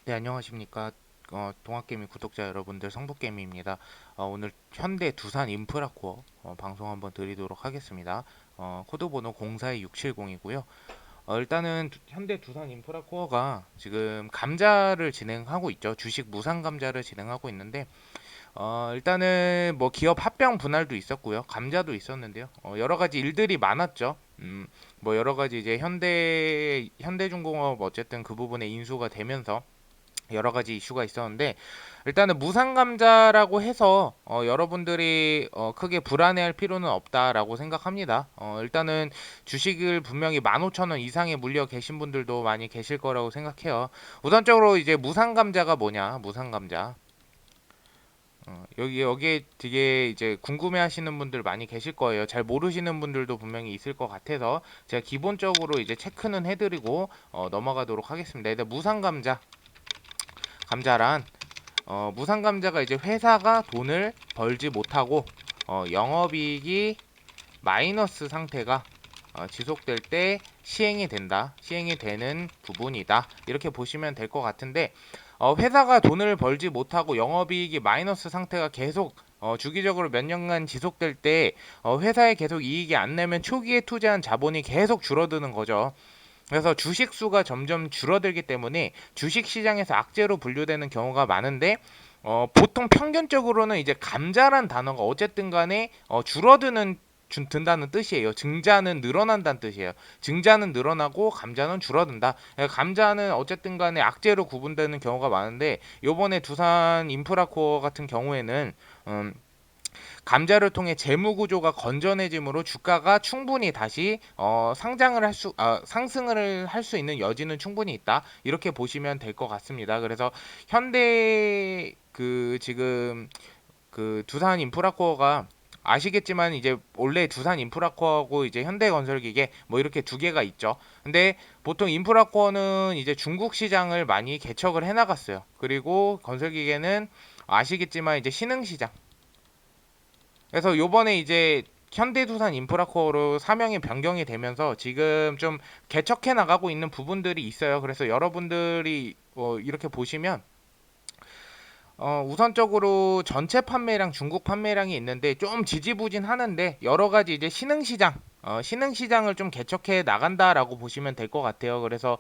네, 안녕하십니까. 동학개미 구독자 여러분들, 성북개미입니다. 오늘 현대 두산 인프라코어 방송 한번 드리도록 하겠습니다. 코드번호 042670이고요. 일단은 현대 두산 인프라코어가 지금 감자를 진행하고 있죠. 주식 무상 감자를 진행하고 있는데, 일단은 뭐 기업 합병 분할도 있었고요. 감자도 있었는데요. 여러 가지 일들이 많았죠. 뭐 여러 가지 이제 현대중공업 어쨌든 그 부분에 인수가 되면서 여러 가지 이슈가 있었는데, 일단은 무상 감자라고 해서 여러분들이 크게 불안해할 필요는 없다라고 생각합니다. 일단은 주식을 분명히 15,000원 이상에 물려 계신 분들도 많이 계실 거라고 생각해요. 우선적으로 이제 무상 감자가 뭐냐? 무상 감자. 여기에 되게 이제 궁금해하시는 분들 많이 계실 거예요. 잘 모르시는 분들도 분명히 있을 것 같아서 제가 기본적으로 이제 체크는 해드리고 넘어가도록 하겠습니다. 일단 무상 감자란 무상감자가 이제 회사가 돈을 벌지 못하고 영업이익이 마이너스 상태가 지속될 때 시행이 되는 부분이다. 이렇게 보시면 될 것 같은데, 회사가 돈을 벌지 못하고 영업이익이 마이너스 상태가 계속 주기적으로 몇 년간 지속될 때 회사에 계속 이익이 안 내면 초기에 투자한 자본이 계속 줄어드는 거죠. 그래서 주식 수가 점점 줄어들기 때문에 주식 시장에서 악재로 분류되는 경우가 많은데, 보통 평균적으로는 이제 감자란 단어가 어쨌든 간에 든다는 뜻이에요. 증자는 늘어난다는 뜻이에요. 증자는 늘어나고 감자는 줄어든다. 감자는 어쨌든 간에 악재로 구분되는 경우가 많은데, 요번에 두산 인프라코어 같은 경우에는 감자를 통해 재무 구조가 건전해지므로 주가가 충분히 다시 상승을 할 수 있는 여지는 충분히 있다. 이렇게 보시면 될 것 같습니다. 그래서 현대 지금 두산 인프라코어가 아시겠지만 이제 원래 두산 인프라코어하고 이제 현대건설기계 뭐 이렇게 두 개가 있죠. 근데 보통 인프라코어는 이제 중국 시장을 많이 개척을 해나갔어요. 그리고 건설기계는 아시겠지만 이제 신흥시장, 그래서 요번에 이제 현대두산 인프라코어로 사명이 변경이 되면서 지금 좀 개척해 나가고 있는 부분들이 있어요. 그래서 여러분들이 이렇게 보시면 우선적으로 전체 판매량, 중국 판매량이 있는데 좀 지지부진하는데 여러 가지 이제 신흥시장을 좀 개척해 나간다라고 보시면 될 것 같아요. 그래서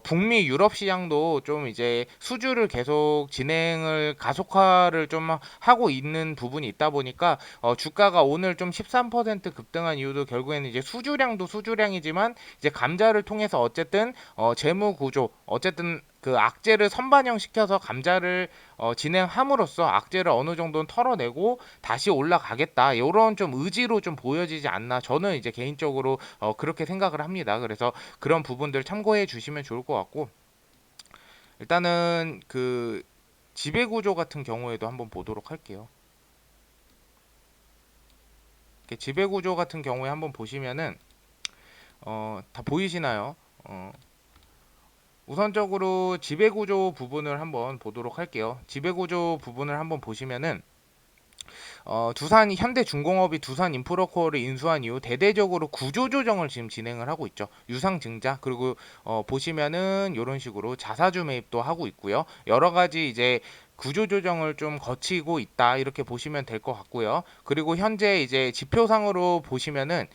북미 유럽 시장도 좀 이제 수주를 계속 진행을 가속화를 좀 하고 있는 부분이 있다 보니까 주가가 오늘 좀 13% 급등한 이유도 결국에는 이제 수주량도 수주량이지만 이제 감자를 통해서 어쨌든 재무 구조, 어쨌든 그 악재를 선반영시켜서 감자를 진행함으로써 악재를 어느 정도는 털어내고 다시 올라가겠다, 이런 좀 의지로 좀 보여지지 않나, 저는 이제 개인적으로 그렇게 생각을 합니다. 그래서 그런 부분들 참고해 주시면 좋을 것 같고, 일단은 지배구조 같은 경우에도 한번 보도록 할게요. 이렇게 지배구조 같은 경우에 한번 보시면은 다 보이시나요? 우선적으로 지배구조 부분을 한번 보도록 할게요. 지배구조 부분을 한번 보시면은 현대중공업이 두산 인프라코어를 인수한 이후 대대적으로 구조조정을 지금 진행을 하고 있죠. 유상증자, 그리고 보시면은 이런 식으로 자사주 매입도 하고 있고요. 여러 가지 이제 구조조정을 좀 거치고 있다, 이렇게 보시면 될 것 같고요. 그리고 현재 이제 지표상으로 보시면은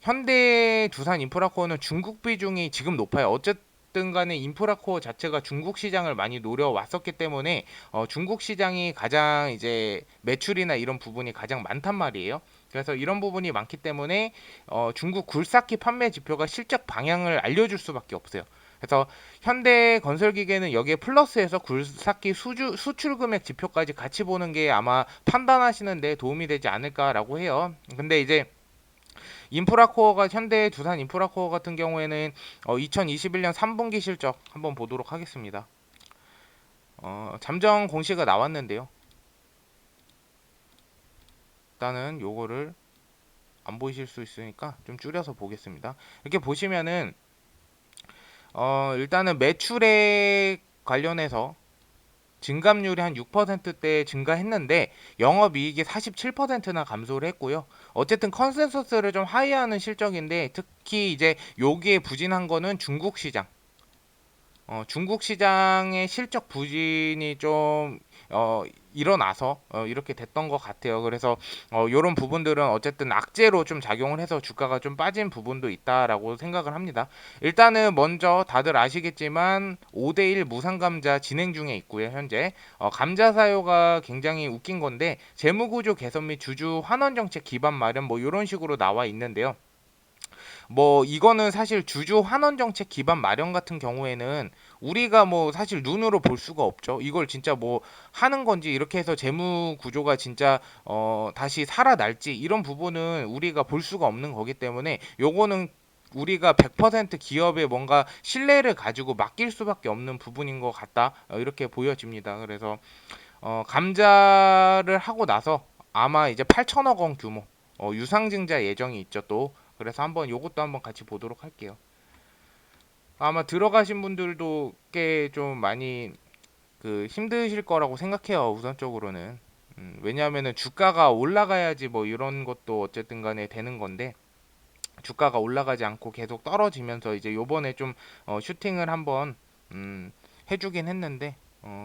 현대 두산 인프라코어는 중국 비중이 지금 높아요. 어쨌든 간에 인프라코어 자체가 중국 시장을 많이 노려왔었기 때문에 중국 시장이 가장 이제 매출이나 이런 부분이 가장 많단 말이에요. 그래서 이런 부분이 많기 때문에 중국 굴삭기 판매 지표가 실적 방향을 알려줄 수밖에 없어요. 그래서 현대 건설기계는 여기에 플러스해서 굴삭기 수출 금액 지표까지 같이 보는 게 아마 판단하시는 데 도움이 되지 않을까라고 해요. 근데 이제 인프라코어가 현대 두산 인프라코어 같은 경우에는 2021년 3분기 실적 한번 보도록 하겠습니다. 잠정 공시가 나왔는데요. 일단은 요거를 안 보이실 수 있으니까 좀 줄여서 보겠습니다. 이렇게 보시면은 일단은 매출액 관련해서 증감률이 한 6%대 증가했는데 영업이익이 47%나 감소를 했고요. 어쨌든 컨센서스를 좀 하회하는 실적인데, 특히 이제 여기에 부진한 거는 중국 시장. 중국 시장의 실적 부진이 좀 일어나서 이렇게 됐던 것 같아요. 그래서 이런 부분들은 어쨌든 악재로 좀 작용을 해서 주가가 좀 빠진 부분도 있다라고 생각을 합니다. 일단은 먼저 다들 아시겠지만 5대1 무상감자 진행 중에 있고요. 현재 감자 사요가 굉장히 웃긴 건데 재무구조 개선 및 주주 환원 정책 기반 마련 뭐 이런 식으로 나와 있는데요. 뭐 이거는 사실 주주 환원 정책 기반 마련 같은 경우에는 우리가 뭐 사실 눈으로 볼 수가 없죠. 이걸 진짜 뭐 하는 건지 이렇게 해서 재무 구조가 진짜 다시 살아날지 이런 부분은 우리가 볼 수가 없는 거기 때문에 요거는 우리가 100% 기업에 뭔가 신뢰를 가지고 맡길 수밖에 없는 부분인 것 같다 이렇게 보여집니다. 그래서 감자를 하고 나서 아마 이제 8천억 원 규모 유상증자 예정이 있죠 또. 그래서 한번 요것도 한번 같이 보도록 할게요. 아마 들어가신 분들도 꽤 좀 많이 그 힘드실 거라고 생각해요. 우선적으로는. 왜냐하면은 주가가 올라가야지 뭐 이런 것도 어쨌든 간에 되는 건데 주가가 올라가지 않고 계속 떨어지면서 이제 요번에 좀 슈팅을 한번 해주긴 했는데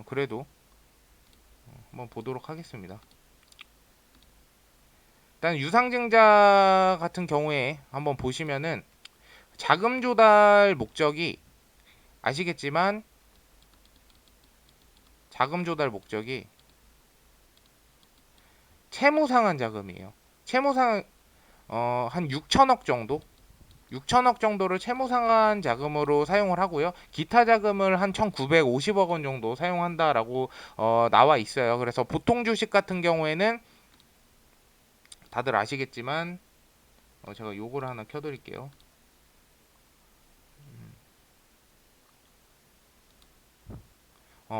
그래도 한번 보도록 하겠습니다. 일단 유상증자 같은 경우에 한번 보시면은 자금 조달 목적이 아시겠지만 자금 조달 목적이 채무 상환 자금이에요. 채무 상환 한 6천억 정도 6천억 정도를 채무 상환 자금으로 사용을 하고요. 기타 자금을 한 1,950억 원 정도 사용한다라고 나와 있어요. 그래서 보통 주식 같은 경우에는 다들 아시겠지만 제가 요거를 하나 켜드릴게요.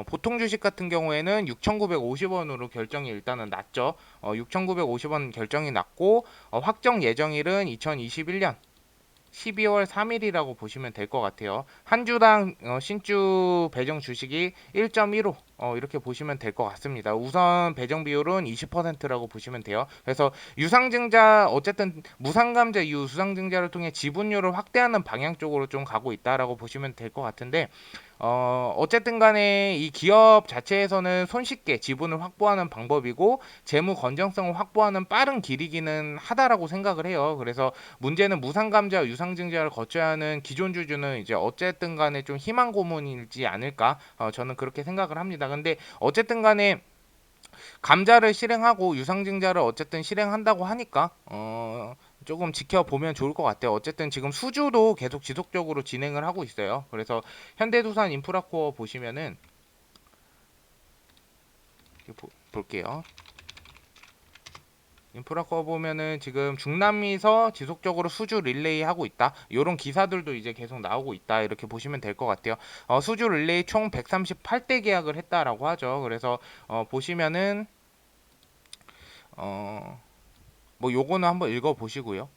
보통 주식 같은 경우에는 6,950원으로 결정이 일단은 났죠. 6,950원 결정이 났고 확정 예정일은 2021년 12월 3일이라고 보시면 될 것 같아요. 한 주당 신주 배정 주식이 1.15 이렇게 보시면 될 것 같습니다. 우선 배정 비율은 20%라고 보시면 돼요. 그래서 유상증자 어쨌든 무상감자 이후 유상증자를 통해 지분율을 확대하는 방향 쪽으로 좀 가고 있다라고 보시면 될 것 같은데 어쨌든 간에 이 기업 자체에서는 손쉽게 지분을 확보하는 방법이고 재무 건전성을 확보하는 빠른 길이기는 하다라고 생각을 해요. 그래서 문제는 무상감자, 유상증자를 거쳐야 하는 기존 주주는 이제 어쨌든 간에 좀 희망 고문이지 않을까? 저는 그렇게 생각을 합니다. 근데 어쨌든 간에 감자를 실행하고 유상증자를 어쨌든 실행한다고 하니까 조금 지켜보면 좋을 것 같아요. 어쨌든 지금 수주도 계속 지속적으로 진행을 하고 있어요. 그래서 현대두산 인프라코어 보시면은 볼게요. 인프라코어 보면은 지금 중남미에서 지속적으로 수주 릴레이 하고 있다. 이런 기사들도 이제 계속 나오고 있다. 이렇게 보시면 될 것 같아요. 수주 릴레이 총 138대 계약을 했다라고 하죠. 그래서 보시면은 뭐 요거는 한번 읽어 보시고요.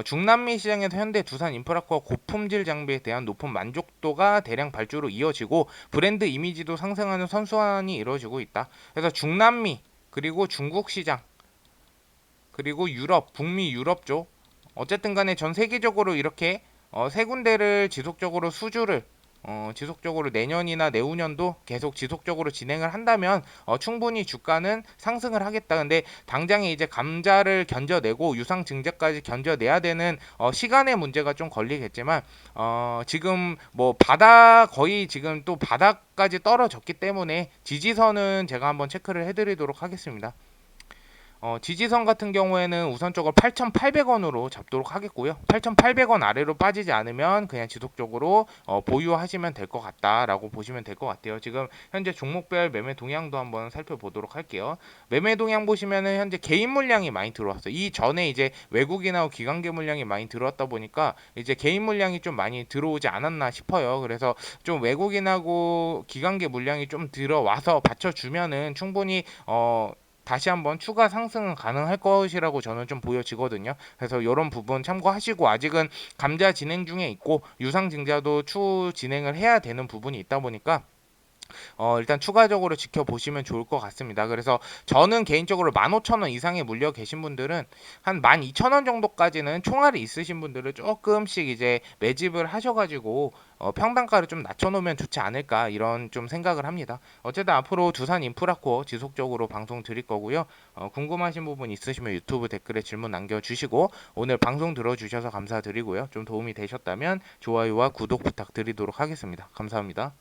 중남미 시장에서 현대 두산 인프라코어 고품질 장비에 대한 높은 만족도가 대량 발주로 이어지고 브랜드 이미지도 상승하는 선순환이 이루어지고 있다. 그래서 중남미 그리고 중국 시장 그리고 유럽, 북미 유럽 쪽 어쨌든 간에 전 세계적으로 이렇게 세 군데를 지속적으로 수주를 지속적으로 내년이나 내후년도 계속 지속적으로 진행을 한다면 충분히 주가는 상승을 하겠다. 근데 당장에 이제 감자를 견뎌내고 유상 증자까지 견뎌내야 되는 시간의 문제가 좀 걸리겠지만 지금 뭐 바닥 거의 지금 또 바닥까지 떨어졌기 때문에 지지선은 제가 한번 체크를 해드리도록 하겠습니다. 지지선 같은 경우에는 우선적으로 8,800원으로 잡도록 하겠고요. 8,800원 아래로 빠지지 않으면 그냥 지속적으로 보유하시면 될 것 같다라고 보시면 될 것 같아요. 지금 현재 종목별 매매 동향도 한번 살펴보도록 할게요. 매매 동향 보시면은 현재 개인 물량이 많이 들어왔어요. 이 전에 이제 외국인하고 기관계 물량이 많이 들어왔다 보니까 이제 개인 물량이 좀 많이 들어오지 않았나 싶어요. 그래서 좀 외국인하고 기관계 물량이 좀 들어와서 받쳐주면은 충분히 다시 한번 추가 상승은 가능할 것이라고 저는 좀 보여지거든요. 그래서 이런 부분 참고하시고 아직은 감자 진행 중에 있고 유상 증자도 추후 진행을 해야 되는 부분이 있다 보니까 일단 추가적으로 지켜보시면 좋을 것 같습니다. 그래서 저는 개인적으로 15,000원 이상에 물려 계신 분들은 한 12,000원 정도까지는 총알이 있으신 분들은 조금씩 이제 매집을 하셔가지고 평단가를 좀 낮춰놓으면 좋지 않을까 이런 좀 생각을 합니다. 어쨌든 앞으로 두산 인프라코어 지속적으로 방송 드릴 거고요. 궁금하신 부분 있으시면 유튜브 댓글에 질문 남겨주시고 오늘 방송 들어주셔서 감사드리고요. 좀 도움이 되셨다면 좋아요와 구독 부탁드리도록 하겠습니다. 감사합니다.